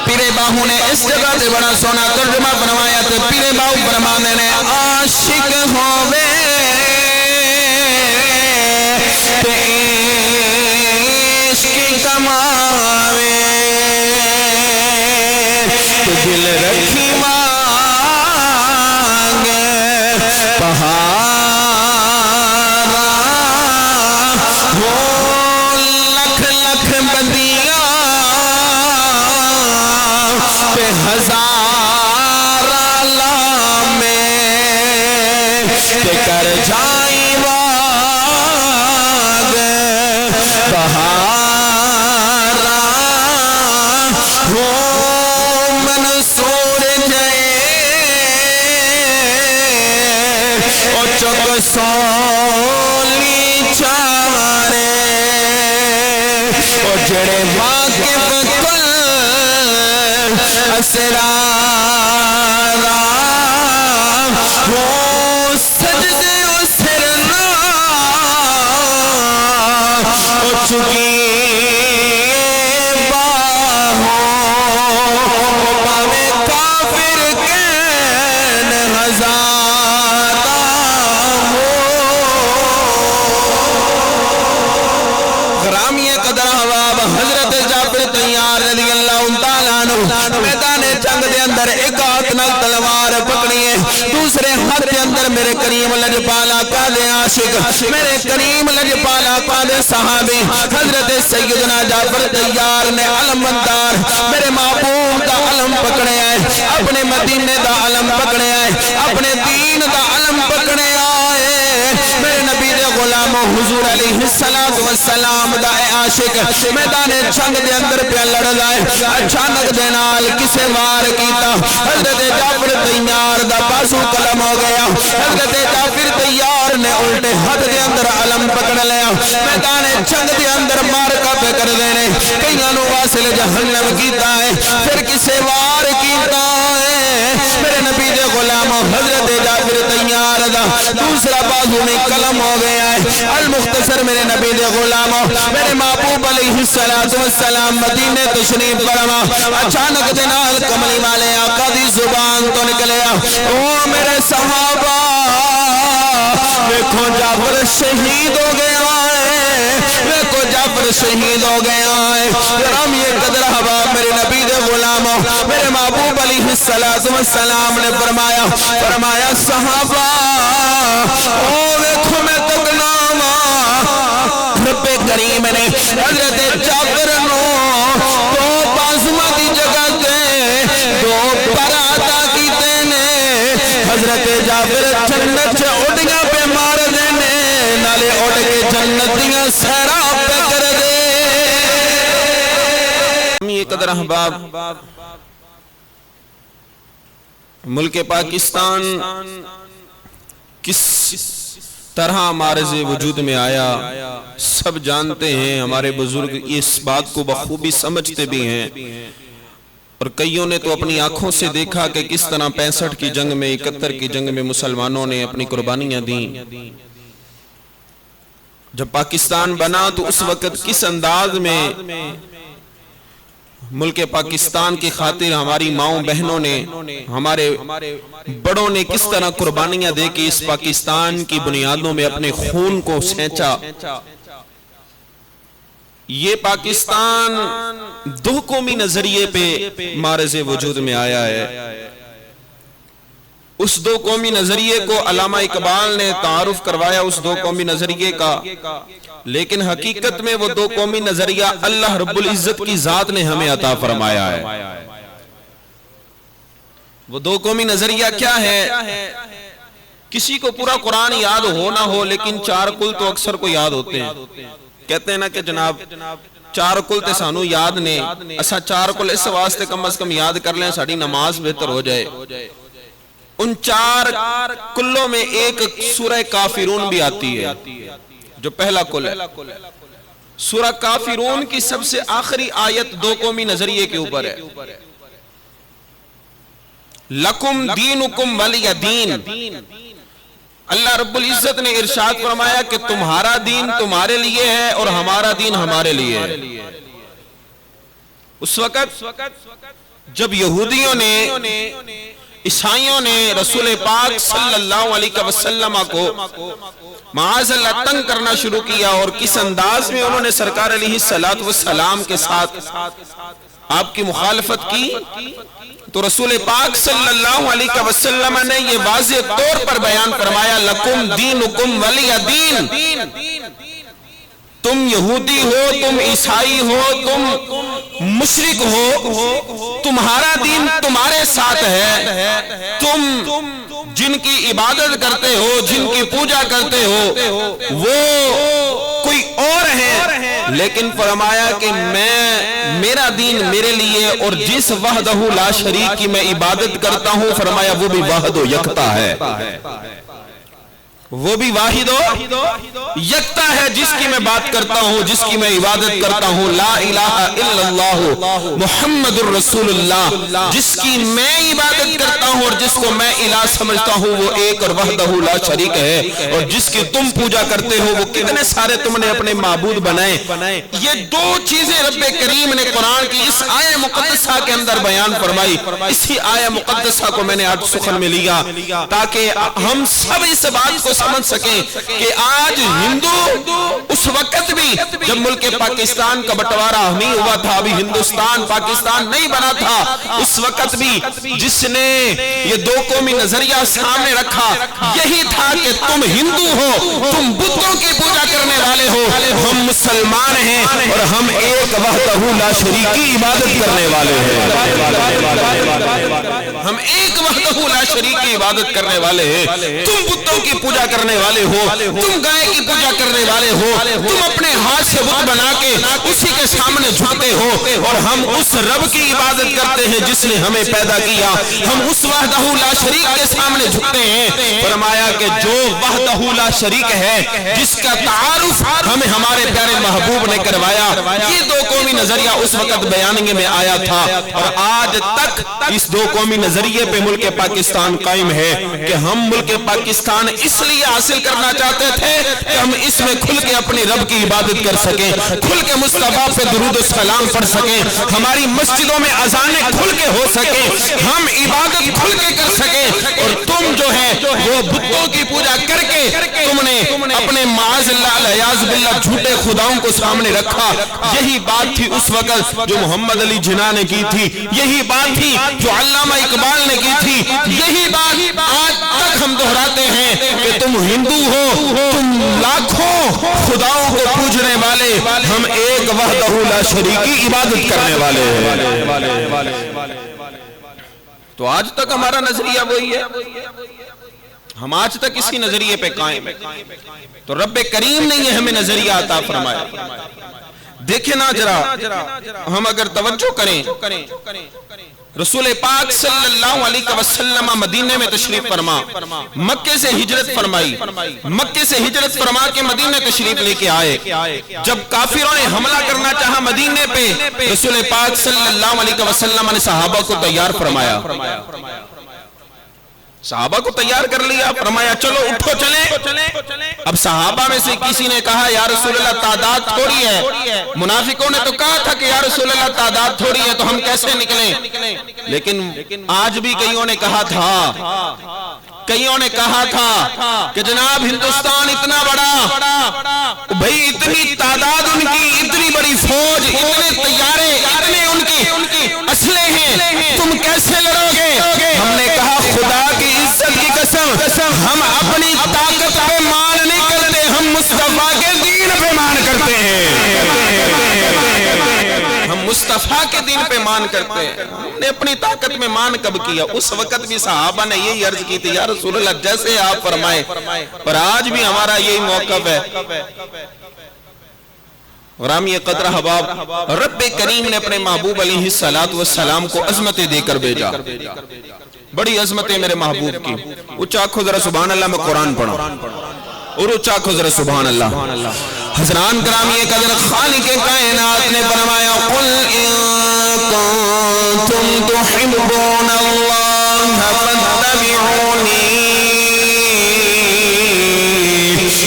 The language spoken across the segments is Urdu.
پیرے باہو نے اس جگہ سے بڑا سونا ترجمہ بنوایا تو پیرے باہو فرمانے نے عاشق ہووے تے عشق کماوے تو دل رکھی مانگے پہارا ہو لکھ لکھ بندیاں پہ ہزار لامے تے کر جائی واگ بہارا ہو منصور جائے او چک سولی چارے او جڑے واقف کل اسرارا ہو سجدے و سرنا او چکی باہوں پاوے کافر کین ہزارہ ہو غرامی قدر حواب حضرت جعفر طیار رضی اللہ تعالیٰ عنہ میدان جنگ دے اندر ایک ہاتھ نال تلوار پکڑی ہے دوسرے ہاتھ دے اندر میرے کریم لجپالا کا دے عاشق میرے کریم لجپالا کا دے صحابی حضرت سیدنا جعفر طیار نے علم بندار میرے محبوب دا علم پکڑے آئے اپنے مدینے دا علم پکڑے آئے اپنے دین دا علم پکڑے آئے میرے نبی دے غلام حضور علیہ السلام دا اے عاشق میدان جنگ دے اندر پہ لڑ جائے اچانک دے نال کسے وار کیتا حضرت جعفر طیار دا پاسو قلم ہو گیا حضرت جعفر طیار نے الٹے ہاتھ دے اندر علم پکڑ لیا میدان جنگ دے اندر مارکا پہ کر دینے کئیاں نو واصل جہنم کیتا ہے پھر کسے وار کیتا ہے میرے نبی دے غلام حضرت جعفر طیار دا دوسرا بازو میں قلم ہو گیا ہے المختصر میرے نبی دے غلام میرے محبوب علیہ السلام مدینے تشریف فرما اچانک جنال کملی والے آقا دی زبان تو نکلیا او میرے صحابہ دیکھو جعفر شہید ہو گیا ہے دیکھو جعفر شہید ہو گیا ہے رام یہ قدر حباب میرے نبی دے غلام میرے محبوب علیہ السلام نے فرمایا صحابہ او دیکھو میں تک ناما رب کریم نے حضرت جعفر نو دو بازمہ دی جگہ دے دو پراتا کی دینے حضرت جعفر جنت سے اڑیاں پہ مار دینے نالے اڑ کے جنتیاں سہرا پہ کر دے یہ قدر احباب ملک پاکستان کس طرح معرض وجود میں آیا سب جانتے ہیں ہمارے بزرگ اس بات کو بخوبی سمجھتے بھی ہیں اور کئیوں نے تو اپنی آنکھوں سے دیکھا کہ کس طرح 65 کی جنگ میں 71 کی جنگ میں مسلمانوں نے اپنی قربانیاں دیں جب پاکستان بنا تو اس وقت کس انداز میں ملک پاکستان کی خاطر ہماری ماؤں بہنوں نے ہمارے بڑوں نے کس طرح قربانیاں دے کے اس پاکستان کی بنیادوں میں اپنے خون کو سینچا یہ پاکستان دو قومی نظریے پہ معرض وجود میں آیا ہے اس دو قومی نظریے کو علامہ اقبال نے تعارف کروایا اس دو قومی نظریے کا لیکن حقیقت میں وہ دو قومی نظریہ اللہ رب العزت کی ذات نے ہمیں عطا فرمایا ہے وہ دو قومی نظریہ کیا ہے کسی کو پورا قرآن یاد ہو نہ ہو لیکن چار کل تو اکثر کو یاد ہوتے ہیں کہتے ہیں نا کہ جناب چار کل تے سانو یاد نے اسا چار کل اس واسطے کم از کم یاد کر لیں ساڑی نماز بہتر ہو جائے ان چار کلوں میں ایک سورہ کافرون بھی آتی ہے جو پہلا کل ہے سورہ کافرون کی سب سے آخری آیت دو قومی نظریے کے اوپر ہے لکم دینکم ولی دین اللہ رب العزت نے ارشاد فرمایا کہ تمہارا دین تمہارے لیے ہے اور ہمارا دین ہمارے لیے ہے اس وقت جب یہودیوں نے عیسائیوں نے رسول پاک صلی اللہ علیہ وسلم کو معاذ اللہ تنگ کرنا شروع کیا اور کس انداز میں انہوں نے سرکار علیہ السلام کے ساتھ آپ کی مخالفت کی، تو رسول پاک صلی اللہ علیہ وسلم نے یہ واضح طور پر بیان فرمایا لکم دینکم ولی دین، تم یہودی ہو، تم عیسائی ہو، تم مشرک ہو، تمہارا دین تمہارے ساتھ ہے، تم جن کی عبادت کرتے ہو، جن کی پوجا کرتے ہو وہ کوئی اور ہے، لیکن فرمایا کہ میرا دین میرے لیے اور جس وحدہ لا شریک کی میں عبادت کرتا ہوں فرمایا وہ بھی واحد و یکتا ہے، وہ بھی واحد و یکتا ہے جس کی میں بات کرتا ہوں، جس کی میں عبادت کرتا ہوں، لا الہ الا اللہ محمد الرسول اللہ، جس کی میں عبادت کرتا ہوں اور جس کو میں الہ سمجھتا ہوں وہ ایک اور وحدہ لا شریک ہے، اور جس کی تم پوجا کرتے ہو وہ کتنے سارے تم نے اپنے معبود بنائے۔ یہ دو چیزیں رب کریم نے قرآن کی اس آیہ مقدسہ کے اندر بیان فرمائی، اسی آیہ مقدسہ کو میں نے آج سخن میں لیا تاکہ ہم سب اس بات کو سمجھ سکیں کہ آج ہندو اس وقت بھی جب ملک پاکستان کا بٹوارہ نہیں ہوا تھا، ابھی ہندوستان پاکستان نہیں بنا تھا، اس وقت بھی جس نے یہ دو قومی نظریہ سامنے رکھا یہی تھا کہ تم ہندو ہو، تم بتوں کی پوجا کرنے والے ہو، ہم مسلمان ہیں اور ہم ایک وحدہ لا شریک کی عبادت کرنے والے ہیں، ہم ایک وحدہ لا شریک کی عبادت کرنے والے ہیں، تم بتوں کی پوجا کرنے والے ہو، تم گائے کی پوجا کرنے والے ہو، تم اپنے ہاتھ سے بت بنا کے اسی کے سامنے جھکتے ہو، اور ہم اس رب کی عبادت کرتے ہیں جس نے ہمیں پیدا کیا، ہم اس وحدہ لا شریک کے سامنے جھکتے ہیں۔ فرمایا کہ جو وحدہ لا شریک ہے جس کا تعارف ہمیں ہمارے پیارے محبوب نے کروایا، یہ دو قومی نظریہ اس وقت بیاننگے میں آیا تھا، اور آج تک اس دو قومی نظریے پہ ملک پاکستان قائم ہے کہ ہم ملک پاکستان اس لیے حاصل کرنا چاہتے تھے کہ ہم اس میں کھل کے اپنی رب کی عبادت کر سکیں، کھل کے مصطفیٰ پہ درود و سلام پڑھ سکیں، ہماری مسجدوں میں اذانیں کھل کے ہو سکیں، ہم عبادت کھل کے کر سکیں، اور تم جو ہے وہ بتوں کی پوجا کر کے تم نے اپنے معاذ اللہ العیاذ باللہ جھوٹے خداؤں کو سامنے رکھا۔ یہی بات تھی اس وقت جو محمد علی جناح نے کی تھی، یہی بات تھی جو علامہ اقبال نے کی تھی، یہی بات آج تک ہم دہراتے ہیں کہ تم ہندو ہو، تم لاکھوں خداؤں کو پوجنے والے، ہم ایک وحدہ لا شریک کی عبادت کرنے والے ہیں۔ تو آج تک ہمارا نظریہ وہی ہے، ہم آج تک اسی نظریے پہ قائم ہیں، تو رب کریم نے یہ ہمیں نظریہ عطا فرمایا۔ دیکھیں نا ذرا ہم اگر توجہ کریں، رسول پاک صلی اللہ علیہ وسلم مدینے میں تشریف فرما، مکے سے ہجرت فرمائی، مکے سے ہجرت فرما کے مدینے تشریف لے کے آئے۔ جب کافروں نے حملہ کرنا چاہا مدینے پہ، رسول پاک صلی اللہ علیہ وسلم نے صحابہ کو تیار فرمایا، صحابہ کو تیار کر لیا، فرمایا چلو اٹھو چلیں۔ اب صحابہ میں سے کسی نے کہا یا رسول اللہ تعداد تھوڑی ہے، منافقوں نے تو کہا تھا کہ یا رسول اللہ تعداد تھوڑی ہے تو ہم کیسے نکلیں، لیکن آج بھی کئیوں نے کہا تھا کہ جناب ہندوستان اتنا بڑا، بھئی اتنی تعداد ان کی، اتنی بڑی فوج، اتنے طیارے، اتنے ان کی اسلحے ہیں، تم کیسے لڑو گے؟ ہم نے کہا خدا کی عزت کی قسم ہم اپنی طاقت پہ مان نہیں کرتے، ہم مصطفیٰ کے دین پہ مان کرتے ہیں، ہم مصطفیٰ کے دین پہ مان کرتے ہیں۔ ہم نے اپنی طاقت میں مان کب کیا؟ اس وقت بھی صحابہ نے یہی عرض کی تھی یا رسول اللہ جیسے آپ فرمائیں، اور آج بھی ہمارا یہی موقف ہے۔ غرامی قدر احباب، رب کریم نے اپنے محبوب علیہ السلام کو عظمتیں دے کر بھیجا، بڑی عظمتیں میرے محبوب کی۔ اونچا آنکھو ذرا سبحان اللہ، میں قرآن پڑھا اور اونچا آنکھو ذرا سبحان اللہ۔ حضران گرامی قدر، خالق کائنات نے فرمایا قل ان کنتم تحبون اللہ فاتبعونی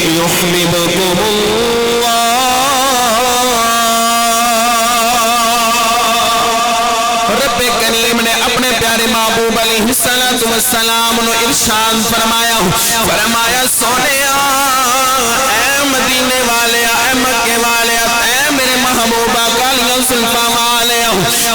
یحببکم اللہ۔ رب کریم نے اپنے پیارے محبوب علیہ السلام نو ارشاد فرمایا سونیا اے مدینے والے اے مکے والے اے میرے محبوبہ کالیاں زلفاں والے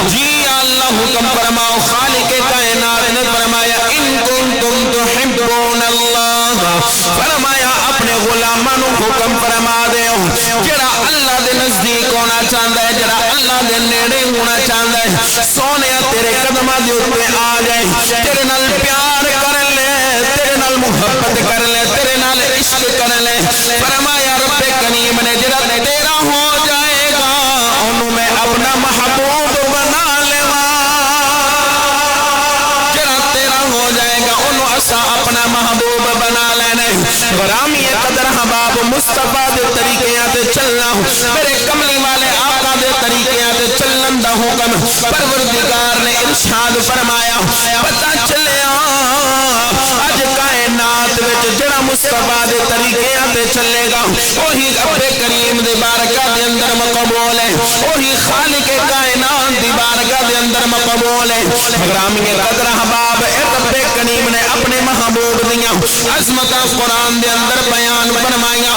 جی اللہ حکم فرماؤ خالق کائنات نے فرمایا ان کنتم تحبون اللہ فرمایا اپنے غلاماں نو حکم فرما دیو جڑا اللہ دے نزدیک ہونا چاہتا ہے جڑا اللہ دے نیڑے ہونا چاہتا ہے سونیا تیرے قدماں دے اوپر آ جائے تیرے نال پیار کر لے تیرے نال محبت کر لے تیرے نال عشق کر لے فرمایا رب کریم نے جڑا تیرا ہو جائے گا انہوں میں اپنا محبوب بنا لیوا جڑا تیرا ہو جائے گا انہوں اسا اپنا محبوب بنا لینے غرامی قدر حباب مصطفیٰ دے طریقے آتے چلنا میرے کملی والے آقا دے طریقے آتے چلن دا حکم پروردگار نے ارشاد فرمایا پتہ چلے آج کائنات وچ جڑا مصطفیٰ دے طریقے آتے چلے گا وہی رب کریم دی بارگاہ دے اندر مقبول ہے وہی خالق کائنات دی بارگاہ دے اندر مقبول ہے غرامی قدر حباب رب کریم نے اپنے محبوب دیاں عظمتاں قرآن دے اندر بیان فرمائیاں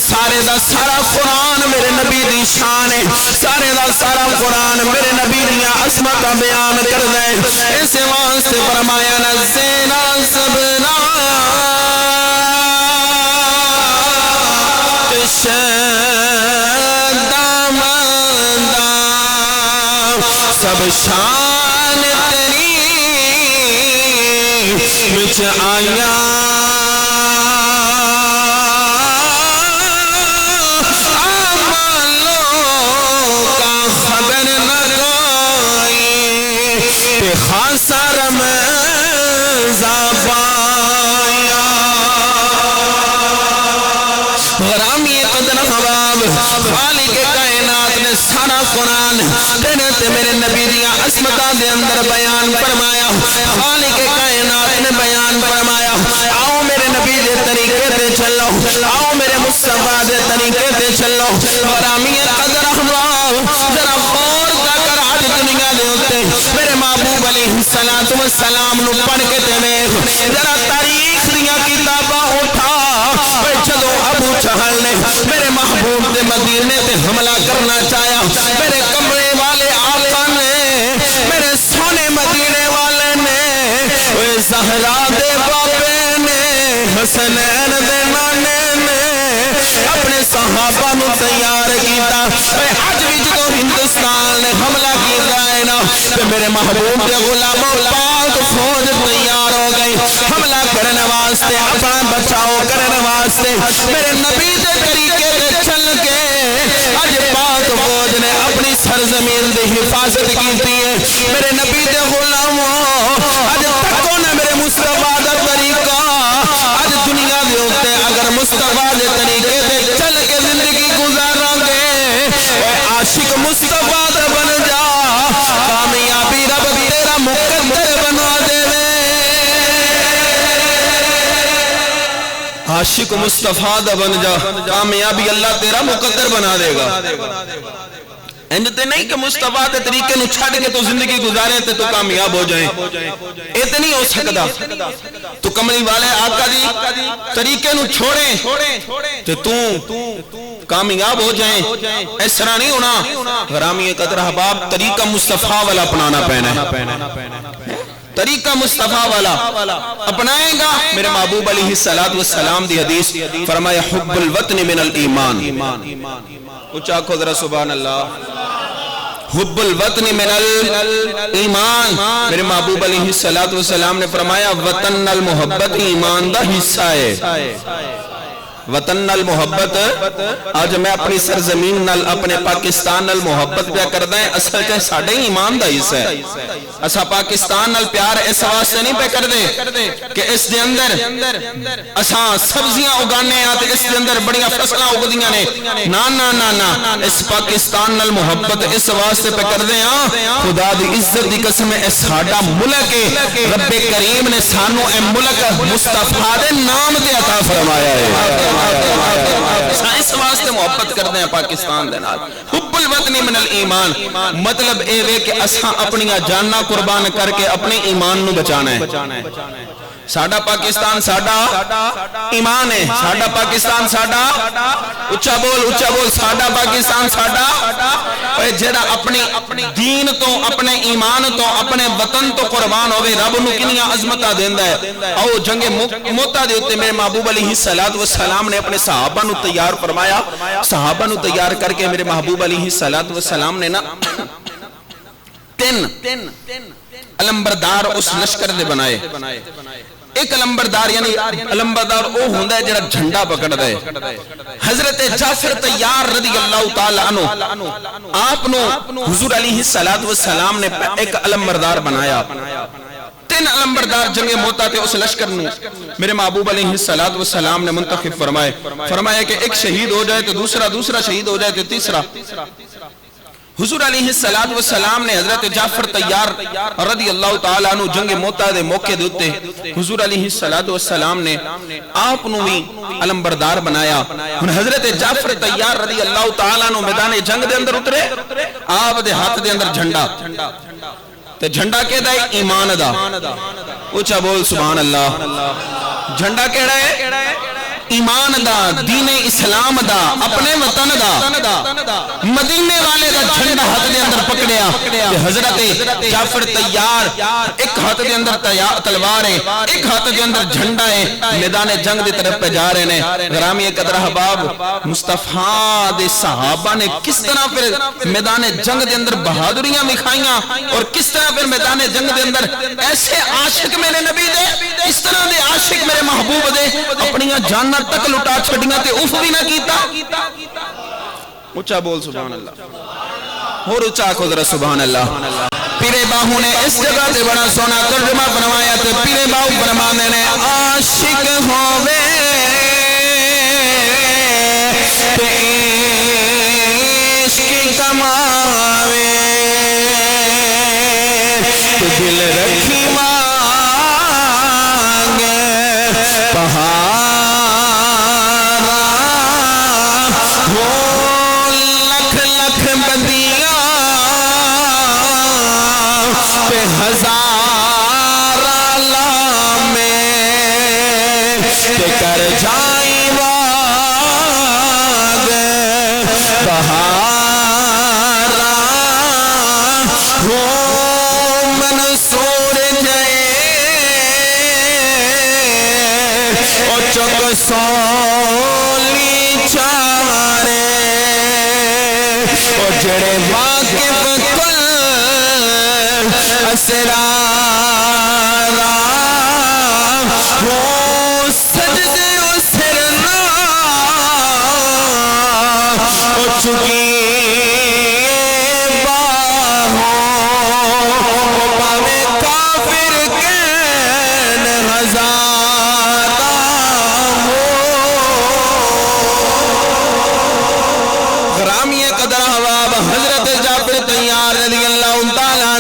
سارے دا سارا قرآن میرے نبی دی شان ہے سارے دا سارا قرآن میرے نبی دیاں عظمتاں بیان کر دے اس واسطے فرمایا نزینا سبنا سب شان تیری وچ آیا عملوں کا خبر نہ کوئی پہ خاصا رمضا پایا غرامی قدر حباب خالق کائنات نے سارا قرآن تے میرے نبی دیا عظمتاں دے اندر بیان فرمایا خالق کائنات نے بیان فرمایا آؤ میرے نبی دے طریقے تے چلو آؤ میرے مصطفیٰ دے طریقے تے چلو غرامی قدر حباب ذرا غور کر آج دنیا دے ہوتے میرے محبوب علیہ السلام نو پڑھ کے تے ویکھ ذرا تاریخ دیا کتاباں اٹھا جدو ابو جہل نے میرے محبوب دے مدینے تے حملہ کرنا چاہیا میرے کمرے والے آقا نے میرے سونے مدینے والے نے زہرا دے بابے نے حسنین دے نانے نے اپنے صحابہ نو تیار کیتا اج بھی جدو ہندوستان نے حملہ کیتا ہے نا میرے محبوب دے غلاموں پاک فوج تیار ہو گئی حملہ کرنے واسطے اپنا بچاؤ کرنے واسطے میرے نبی دے طریقے دے چل کے اج پاک فوج نے اپنی سرزمین دی حفاظت کیتی ہے میرے نبی دے غلاموں اج تکو نے میرے مصطفیٰ دا طریقہ اج دنیا دے ہوتے اگر مصطفیٰ دے طریقے دے چل کے زندگی گزارو گے عاشق مصطفیٰ دا بن جا کامیابی رب تیرا مقدر بنا دے عاشق مصطفیٰ دا بن جا کامیابی اللہ تیرا مقدر بنا دے گا انجھتے نہیں کہ مصطفیٰ دے طریقے نو چھڑ کے تو زندگی گزارے تے تو کامیاب ہو جائیں اتنی ہو سکتا تو کملی والے آقا دی طریقے نو چھوڑیں تے تو کامیاب ہو جائیں اس طرح نہیں ہونا غرامی قدر حباب طریقہ مصطفیٰ والا اپنانا پہنا ہے طریقہ مصطفیٰ والا اپنائے گا میرے محبوب علیہ السلام دی حدیث فرمایا حب الوطن من الایمان اچھا کھو ذرا سبحان اللہ حب الوطن من الایمان میرے محبوب علیہ السلام نے فرمایا وطن المحبت ایمان دا حصہ ہے وطن نال محبت آج میں اپنی سرزمین نال اپنے پاکستان نال محبت پہ کردہ ہیں اصل کے ساڑھے ایمان دا حصہ ہے اسا پاکستان نال پیار اس واسطے نہیں پہ کردے کہ اس دے اندر اسا سبزیاں اگانے آتے اس دے اندر بڑیاں فصلہ اگدیاں نے نا نا نا نا اس پاکستان نال محبت اس واسطے پہ کردے ہیں خدا دی عزت دی قسم اس ساڑھا ملک رب کریم نے سانو اے ملک مصطفیٰ دے نام دے عطا فرمایا ہے سائنس واسطے محبت کرتے ہیں پاکستان دے نال حب الوطنی من الایمان مطلب اے وے کہ اساں اپنی جاناں قربان کر کے اپنے ایمان نو بچانا ہے ساڈا پاکستان ساڈا ایمان ہے ساڈا پاکستان ساڈا اچھا بول ساڈا پاکستان ساڈا اے جڑا اپنی دین تو اپنے ایمان تو اپنے وطن تو قربان ہوے رب نو کنیاں عظمتاں دیندا ہے او جنگ موتا دے اوتے میرے محبوب علیہ الصلوۃ والسلام نے اپنے صحابہ نو تیار فرمایا صحابہ نو تیار کر کے میرے محبوب علیہ الصلوۃ والسلام نے نا تین علمبردار اس لشکر دے بنائے ایک علمبردار یعنی علمبردار او ہوندا ہے جڑا جھنڈا پکڑدا ہے حضرت جعفر طیار رضی اللہ تعالی عنہ آپ نو حضور علیہ الصلوۃ والسلام نے ایک علمبردار بنایا تین علمبردار جنگ موتا تے اس لشکر نو میرے محبوب علیہ الصلوۃ والسلام نے منتخب فرمایا کہ ایک شہید ہو جائے تو دوسرا شہید ہو جائے تو تیسرا حضور علیہ الصلوۃ والسلام نے حضرت جعفر طیار رضی اللہ تعالی عنہ جنگ موتا دے موقع دے اوتے حضور علیہ الصلوۃ والسلام نے آپ نو بھی علمبردار بنایا ہن حضرت جعفر طیار رضی اللہ تعالی عنہ میدان جنگ دے اندر اترے آپ دے ہاتھ دے اندر جھنڈا تے جھنڈا کیدا ہے ایمان دا اونچا بول سبحان اللہ جھنڈا کیڑا ہے ایمان دا دین اسلام دا اپنے وطن دا مدینے والے دا جھنڈا ہاتھ دے اندر پکڑیا کہ حضرت جعفر طیار ایک ہاتھ دے اندر تلوار ہے ایک ہاتھ دے اندر جھنڈا ہے میدان جنگ دی طرف پہ جا رہے ہیں گرامی قدر احباب مصطفیٰ دے صحابہ نے کس طرح پھر میدان جنگ دے اندر بہادریاں دکھائیاں اور کس طرح پھر میدان جنگ دے اندر ایسے عاشق میرے نبی دے اس طرح دے عاشق میرے محبوب دے اپنی جاننا تک لٹا چھڑیاں تے اف بھی نہ کیتا اچھا بول سبحان اللہ اور اچھا کو ذرا سبحان اللہ پیرے باہو نے اس جگہ تے بڑا سونا ترجمہ بنوایا تے پیرے باہو فرماندے نے عاشق ہووے تے عشق کماوے تے دل رکھی مانگے پہاڑ ہزار لامے کر جائیں واگ بہارا ہو منصور جائے اور چک سولی چارے اور جڑے واقف کل اسرارا ہو سجدے و سرنا ہو چکی باہوں پاوے کافر کین ہزارہ ہو غرامی قدر حواب حضرت جعفر طیار رضی اللہ تعالیٰ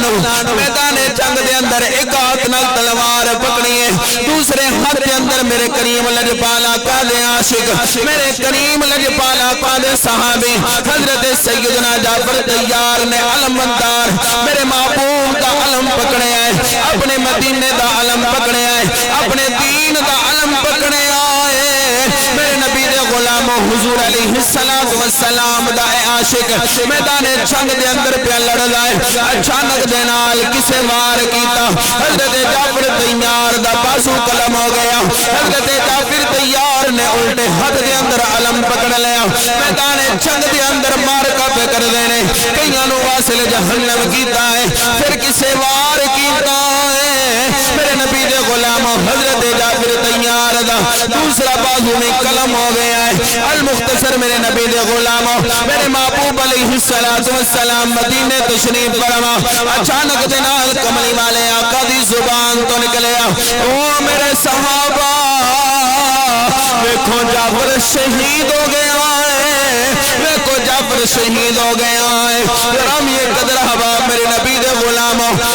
میدان جنگ دے اندر ایک ہاتھ نال تلوار پکڑی ہے دوسرے ہاتھ دے اندر میرے کریم لجپالا قائد عاشق میرے کریم لجپالا قائد صحابی حضرت سیدنا جعفر طیار نے علمبردار میرے محبوب دا علم پکڑے آئے اپنے مدینے دا علم پکڑے آئے اپنے دین دا علم پکڑے آئے میرے نبی دے غلام حضور علیہ السلام دا عاشق میدان جنگ دے اندر پہ لڑ جائے اچانک دے نال کسے وار کیتا حضرت جعفر طیار دا بازو قلم ہو گیا حضرت جعفر طیار نے الٹے ہاتھ دے اندر علم پکڑ لیا میدان جنگ دے اندر مارکا پہ کر دینے کئیاں نو واصل جہنم کیتا ہے پھر کسے وار کیتا ہے میرے نبی دے غلام حضرت جعفر طیار دا دوسرا بازو میں قلم ہو گیا ہے المختصر میرے نبی دے غلام میرے محبوب علیہ السلام مدینے تشریف فرما اچانک دنال کملی والے آقا دی زبان تو نکلیا او میرے صحابہ دیکھو جعفر شہید ہو گیا ہے دیکھو جعفر شہید ہو گیا ہے رامی قدر حباب میرے نبی دے غلام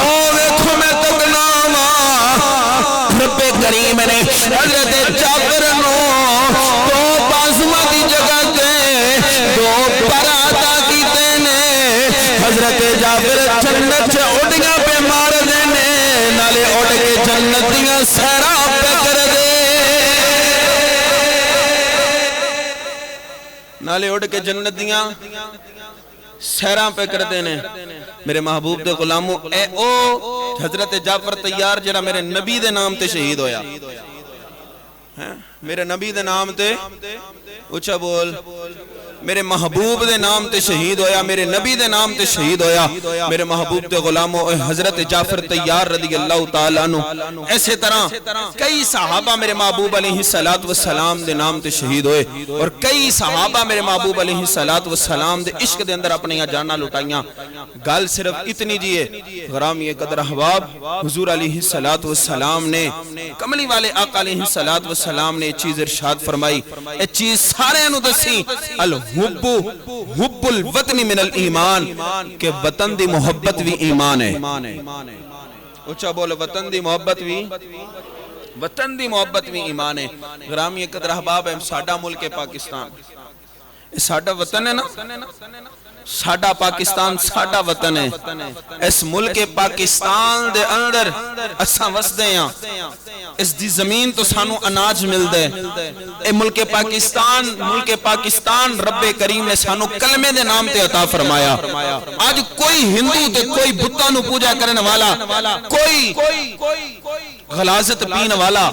او دیکھو میں تکنا رب کریم نے حضرت جابر نو دو بازواں دی جگہ تے دو پر عطا کیتے نے حضرت جابر جنت چ اڈیاں پہ مار دے نے نالے اڑ کے جنت دیاں سیراں پہ کر دے نالے اڑ کے جنت دیاں سیراں پہ کر دے نے میرے محبوب دے غلاموں اے او حضرت جعفر طیار جڑا میرے نبی دے نام تے شہید ہویا میرے نبی دے نام تے اچھا بول میرے محبوب دے نام تے شہید ہویا میرے نبی دے نام تے شہید ہویا میرے محبوب دے غلاموں حضرت جعفر طیار رضی اللہ تعالیٰ عنہ ایسے طرح کئی صحابہ میرے محبوب علیہ السلام دے نام تے شہید ہوئے اور کئی صحابہ میرے محبوب علیہ السلام دے عشق دے اندر اپنی جاناں لٹائیاں گل صرف اتنی جی ہے غرامی قدر احباب حضور علیہ السلام نے کملی والے آقا علیہ السلام نے چیز ارشاد فرمائی اے چیز سارے انہوں دسی حب الوطن من الایمان کہ وطن دی محبت بھی ایمان ہے اچھا بولو وطن دی محبت بھی ایمان ہے غرامی قدر احباب ہے ساڈا ملک پاکستان ساڈا وطن ہے نا ساڈا پاکستان ساڈا وطن ہے اس ملک پاکستان دے اندر اساں وسدے ہیں اس دی زمین تو سانو اناج مل دے اے ملک پاکستان رب کریم نے سانو کلمے دے نام تے عطا فرمایا آج کوئی ہندو تے کوئی بتاں نو پوجا کرنے والا کوئی غلازت پین والا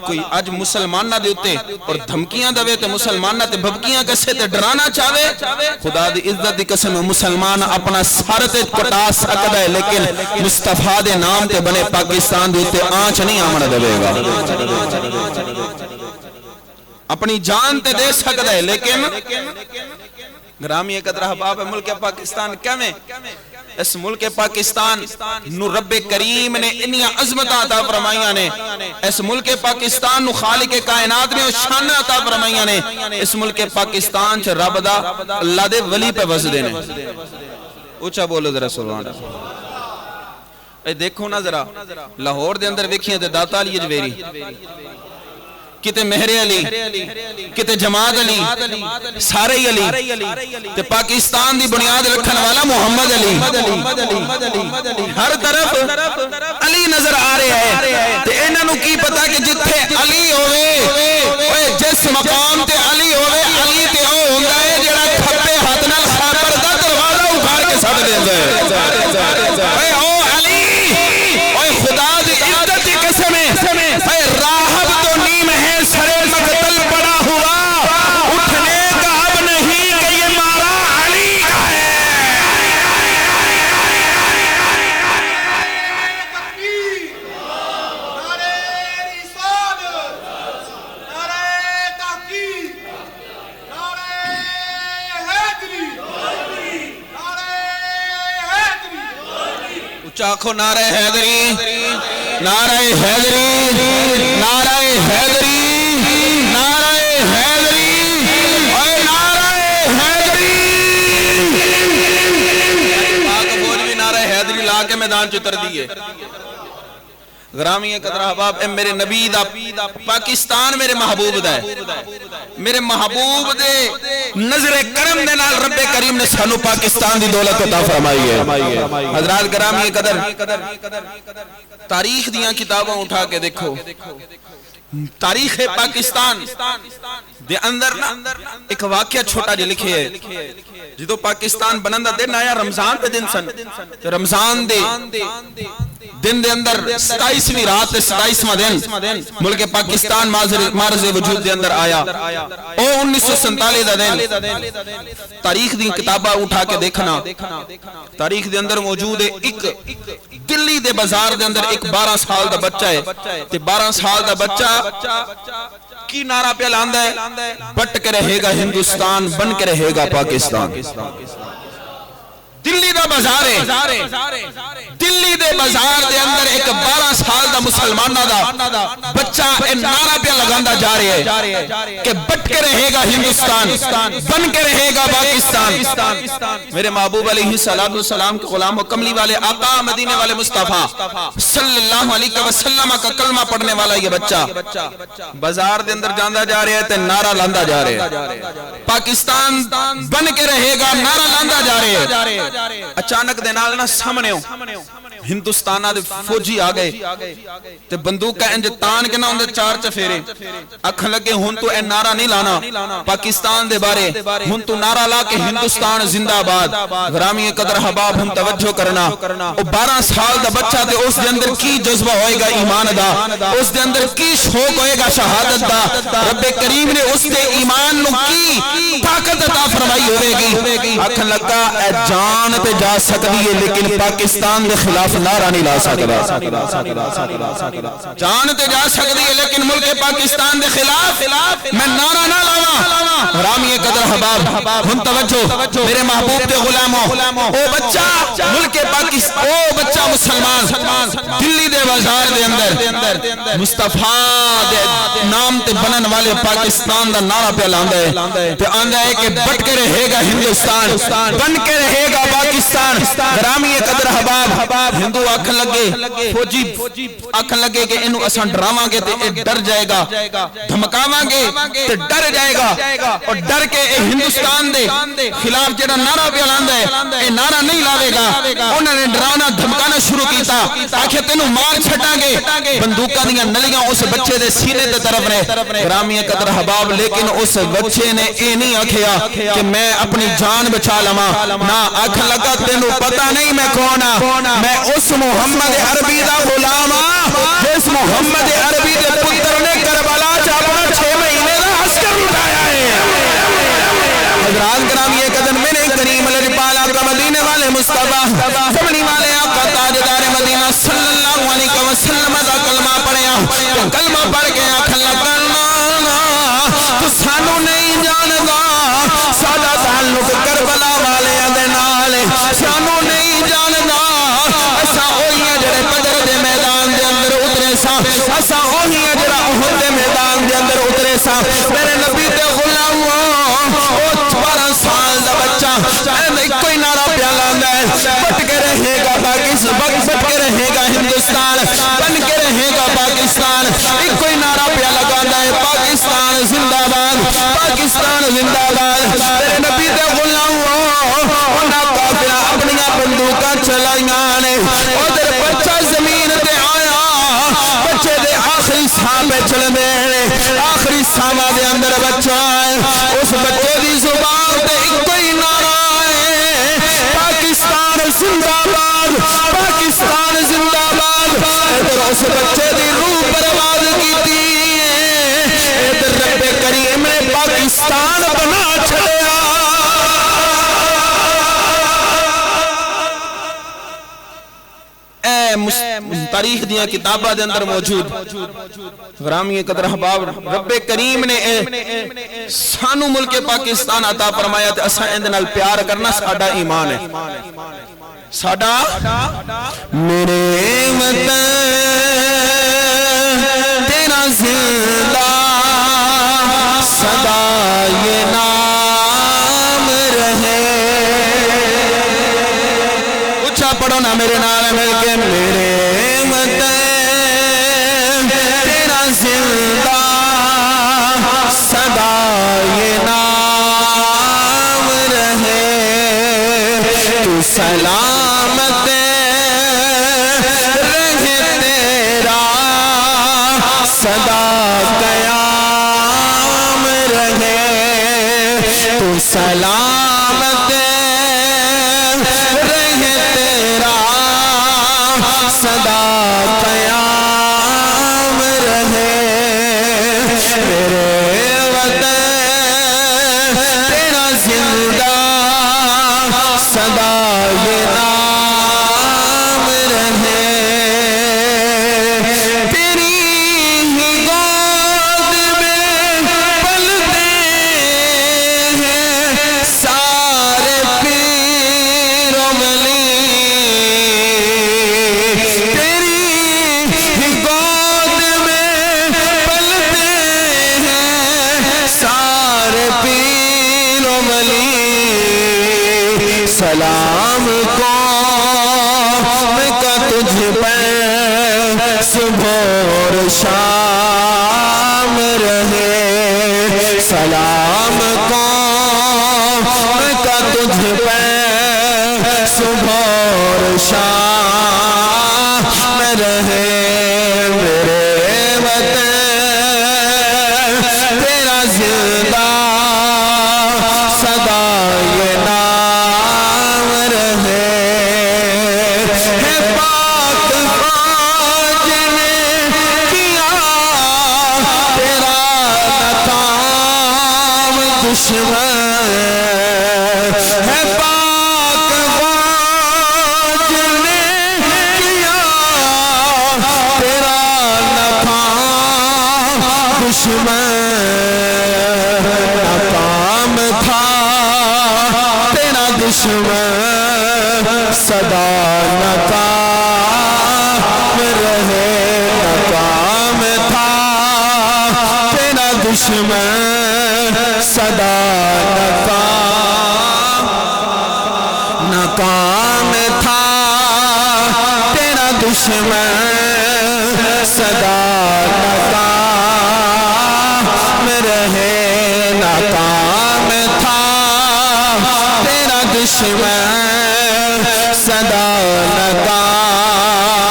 کوئی آج مسلمانہ دے اتے اور دھمکیاں دوے تے مسلمانہ تے بھبکیاں کسے تے ڈرانا چاہے خدا دی عزت دی قسم مسلمان اپنا سارتے کٹا سکتا ہے لیکن مصطفیٰ دے نام تے بنے پاکستان دے اتے آنچ نہیں آمن دے گا اپنی جان تے دے سکتا ہے لیکن گرامی قدر احباب ملک پاکستان کیویں اس ملک پاکستان نو رب کریم نے انہی عظمتاں عطا فرمائیاں نے اس ملک پاکستان نو خالق کائنات نے شان عطا فرمائیاں نے اس ملک پاکستان چ رب دا اللہ دے ولی پہ وسدے نے اونچا بولو ذرا سبحان اللہ اے دیکھو نا ذرا لاہور دے اندر ویکھیاں تے داتا علی اجویری کتے مہر علی کتے جماعت علی سارے علی تے پاکستان دی بنیاد رکھن والا محمد علی ہر طرف علی نظر آ رہے ہیں تے انہاں نو کی پتا کہ جتھے علی ہوئے جس مقام تے علی ہوئے علی تے او ہوندا ہے جڑا کھبے ہاتھ نال خیبر دا دروازہ اکھاڑ کے سٹ دیندا ہے اے او علی اوے خدا دی عزت دی قسم اے راہب تو نیم ہے سرے مقتل پڑا ہوا اٹھنے کا اب نہیں کہ یہ مارا علی کا ہے نعرہ رسالت نعرہ تحقیق نعرہ حیدری نعرہ حیدری اچھا آنکھو نعرہ حیدری نعرہ حیدری نعرہ حیدری نعرہ حیدری اے نعرہ حیدری پاک فوج بھی نعرہ حیدری لا کے میدان چتر دیئے غرامی قدر احباب اے میرے نبی دا پاکستان میرے محبوب دا ہے میرے محبوب دے نظر کرم دے نال رب کریم نے سانو پاکستان دی دولت عطا فرمائی ہے حضرات غرامی قدر تاریخ دیاں کتابوں اٹھا کے دیکھو تاریخ پاکستان دے اندر ایک واقعہ چھوٹا جو لکھے ہے جدو پاکستان بنندہ دن آیا رمضان دے دن سن رمضان دے دن دے اندر 27ویں رات دے 27واں دن ملک پاکستان معرض وجود دے اندر آیا او 1947 دا دن تاریخ دی کتابہ اٹھا کے دیکھنا تاریخ دے اندر موجود ہے ایک دلی دے بازار دے اندر ایک 12 سال دا بچہ ہے تے 12 سال دا بچہ کی نعرہ پہ لاندہ ہے بٹ کے رہے گا ہندوستان بن کے رہے گا پاکستان دلی دا بازار ہے دلی دے بازار دے اندر ایک 12 سال دا مسلمانہ دا بچہ نعرہ پہ لگاندہ جا رہے ہے کہ بٹ کے رہے گا ہندوستان بن کے رہے گا پاکستان میرے محبوب علیہ السلام کے غلام و کملی والے آقا مدینے والے مصطفیٰ صلی اللہ علیہ وسلم کا کلمہ پڑھنے والا یہ بچہ بازار دے اندر جاندہ جا رہے ہے تے نعرہ لاندہ جا رہے ہے پاکستان بن کے رہے گا نعرہ لاندہ جا رہے ہے اچانک دے نال نہ سامنے ہو ہندوستانہ دے فوجی آگئے تے بندوق کا انج تان کے نہ اندر 4 چفیرے اکھن لگے ہن تو اے نعرہ نہیں لانا پاکستان دے بارے ہن تو نعرہ لا کے ہندوستان زندہ آباد غرامی قدر حباب ہم توجہ کرنا او 12 سال دا بچہ تے اس دے اندر کی جذبہ ہوئے گا ایمان دا اس دے اندر کی شوق ہوئے گا شہادت دا رب کریم نے اس دے ایمان نو کی طاقت عطا فرمائی ہوئے گی اکھن لگا اے جان تے جا سکتی ہے لیکن پاکستان دے خلاف نعرہ نہیں لا سکتا جان تے جا سکتی ہے لیکن ملک پاکستان دے خلاف میں نعرہ نہ لاواں رامی قدر حباب ہم توجہ میرے محبوب دے غلاموں او بچہ ملک پاکستان او بچہ مسلمان دلی دے بازار دے اندر مصطفیٰ دے نام تے بنن والے پاکستان دا نعرہ پہ لاندا ہے تے آندا ہے کہ بٹ کے رہے گا ہندوستان بن کے رہے گا پاکستان رامی قدر حباب ہندو آکھن لگے فوجی آکھن لگے کہ انہوں اساں ڈراواں گے تے اے ڈر جائے گا دھمکاواں گے تے ڈر جائے گا اور ڈر کے اے ہندوستان دے خلاف جڑا نعرہ پہ لاندا ہے اے نعرہ نہیں لاوے گا انہوں نے ڈرانا دھمکانا شروع کیتا آکھے تینوں مار چھٹاں گے بندوقاں دیاں نلیاں اس بچے دے سینے تے طرف نے گرامی قدر حباب لیکن اس بچے نے اے نہیں آکھیا کہ میں اپنی جان بچا لواں نہ آکھن لگا تینوں پتہ نہیں میں کون ہاں میں اس محمد عربی دا غلام ہاں جس محمد عربی دے پتر نے کربلا چ اپنا 6 مہینے دا عسکر اٹھایا ہے حضرات گرامی قدر میرے کریم لجپال آقا مدینے والے مصطفیٰ سبنی والے آقا تاجدار مدینہ صلی اللہ علیہ وسلم دا کلمہ پڑھیا تو کلمہ پڑھ کے آکھن لگا تو سانو نہیں جاندا ساڈا تعلق کربلا والے دے نال سانو نہیں جاندا اساں اوہی ہیں جڑے بدر دے میدان دے اندر اترے ساں اساں اوہی ہیں جڑا احد دے میدان دے اندر اترے ساں میرے نبی دے غلاموں او 12 سال دا بچہ اے کوئی نعرہ پیا لاندا ہے بٹ کے رہے گا پاکستان بٹ کے رہے گا ہندوستان بن کے رہے گا پاکستان کوئی نعرہ پیا لگاندا ہے پاکستان زندہ باد پاکستان زندہ باد میرے نبی دے غلاموں انہاں کافراں اپنی بندوقاں چلائیاں نے ادھر بچہ زمین تے آیا بچے دے آخری ساں پہ چلدے نے آخری ساواں دے اندر بچہ ہے اس بچے دی زبان تے کوئی نعرہ ہے پاکستان زندہ باد پاکستان زندہ باد ادھر اس بچے دی روح برباد کیتی ادھر رب کریم نے پاکستان بنا چھڑیا تاریخ دیاں کتابہ دے اندر موجود غرامی قدر حباب رب کریم نے سانو ملک پاکستان عطا فرمایا تے اساں اندے نال پیار کرنا ساڈا ایمان ہے ساڈا میرے وطن تیرا زندہ صدا یہ نام رہے اچھا پڑھو نا میرے نال مل کے میرے وطن تیرا زندہ صدا یہ نام رہے تو سلامت رہے تیرا صدا قیام رہے تو سلامت رہے تیرا صدا قیام رہے میرے وطن تیرا زندہ صدا یہ نام سلام قوم کا تجھ پہ صبح اور شام رہے سلام قوم کا تجھ پہ صبح اور شام رہے میرے وطن تیرا زندہ صدا یہ نام رہے ہے پاک فوج نے کیا تیرا ناکام دشمن ہے پاک فوج نے کیا تیرا ناکام دشمن ناکام تھا تیرا دشمن صدا ناکام رہے ناکام تھا تیرا دشمن صدا ناکام تھا تیرا دشمن صدا ناکام رہے ناکام تھا تیرا دشمن صدا ناکام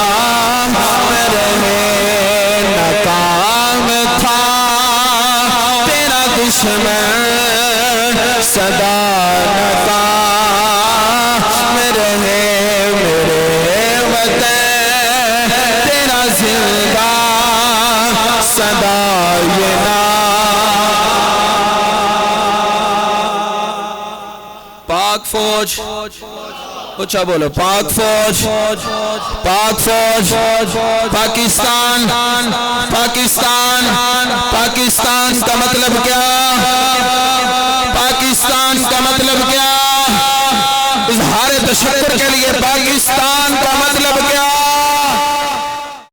رہے ناکام تھا تیرا دشمن صدا ناکام رہے میرے وطن تیرا زندہ صدا یہ پاک فوج اچھا بولو پاک فوج پاک فوج پاکستان پاکستان پاکستان کا مطلب کیا پاکستان کا مطلب کیا اظہار تشکر کے لیے پاکستان کا مطلب کیا